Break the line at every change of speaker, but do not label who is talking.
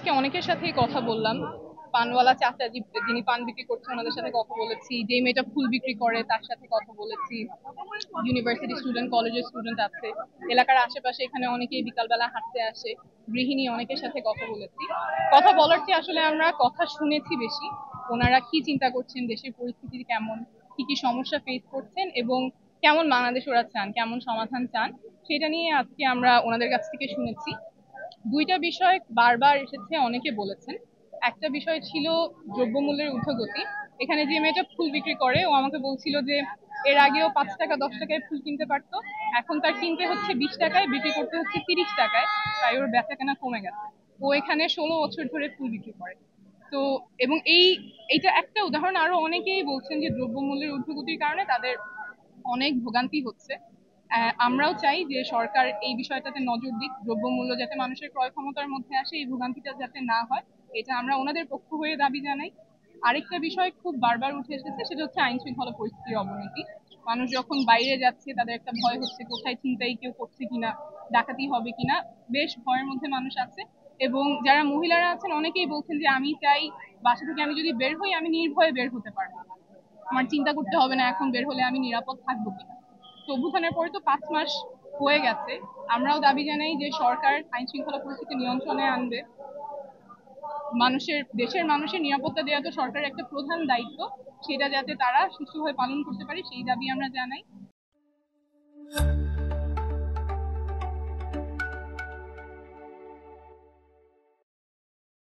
আজকে অনেকের সাথেই কথা বললাম। পানওয়ালা চাচা যিনি পান বিক্রি করছেন ওনাদের সাথে কথা বলেছি, যে মেয়েটা ফুল বিক্রি করে তার সাথে কথা বলেছি, ইউনিভার্সিটি স্টুডেন্ট, কলেজের স্টুডেন্ট আছে, এলাকার আশেপাশে এখানে অনেকেই বিকালবেলা হাঁটতে আসে, গৃহিণী, অনেকের সাথে কথা বলেছি। কথা বলার চেয়ে আসলে আমরা কথা শুনেছি বেশি। ওনারা কি চিন্তা করছেন, দেশের পরিস্থিতি কেমন, কি কি সমস্যা ফেস করছেন এবং কেমন বাংলাদেশ ওরা চান, কেমন সমাধান চান, সেটা নিয়ে আজকে আমরা ওনাদের কাছ থেকে শুনেছি। দুইটা বিষয় বারবার এসেছে, অনেকে বলেছেন। একটা বিষয় ছিল দ্রব্যমূল্যের ঊর্ধ্বগতি। এখানে যে মেয়েটা ফুল বিক্রি করে ও আমাকে বলছিল যে এর আগেও 5 টাকা 10 টাকায় ফুল কিনতে পারতো, এখন তার কিনতে হচ্ছে 20 টাকায়, বিক্রি করতে হচ্ছে 30 টাকায়। তাই ওর বেচা কেনা কমে গেছে। ও এখানে 16 বছর ধরে ফুল বিক্রি করে। তো এবং এইটা একটা উদাহরণ, আরো অনেকেই বলছেন যে দ্রব্যমূল্যের ঊর্ধ্বগতির কারণে তাদের অনেক ভোগান্তি হচ্ছে। আমরাও চাই যে সরকার এই বিষয়টাতে নজর দিক, দ্রব্যমূল্য যাতে মানুষের ক্রয় ক্ষমতার মধ্যে আসে, এই ভোগান্তিটা যাতে না হয়, এটা আমরা ওনাদের পক্ষ হয়ে দাবি জানাই। আরেকটা বিষয় খুব বারবার উঠে এসেছে, সেটা হচ্ছে আইন শৃঙ্খলা পরিস্থিতির অবনতি। মানুষ যখন বাইরে যাচ্ছে তাদের একটা ভয় হচ্ছে, কোথায় ছিনতাই কেউ করছে কিনা, ডাকাতি হবে কিনা, বেশ ভয়ের মধ্যে মানুষ আছে। এবং যারা মহিলারা আছেন অনেকেই বলছেন যে আমি চাই বাসা থেকে আমি যদি বের হই আমি নির্ভয়ে বের হতে পারবো, আমার চিন্তা করতে হবে না এখন বের হলে আমি নিরাপদ থাকবো কিনা। তো অভ্যুত্থানের পরে তো 5 মাস হয়ে গেছে। আমরাও দাবি জানাই যে সরকার আইন শৃঙ্খলা পরিস্থিতি নিয়ন্ত্রণে আনবে। দেশের মানুষের নিরাপত্তা দেওয়া তো সরকারের একটা প্রধান দায়িত্ব, সেটা যাতে তারা সুষ্ঠুভাবে পালন করতে পারে সেই দাবি আমরা জানাই।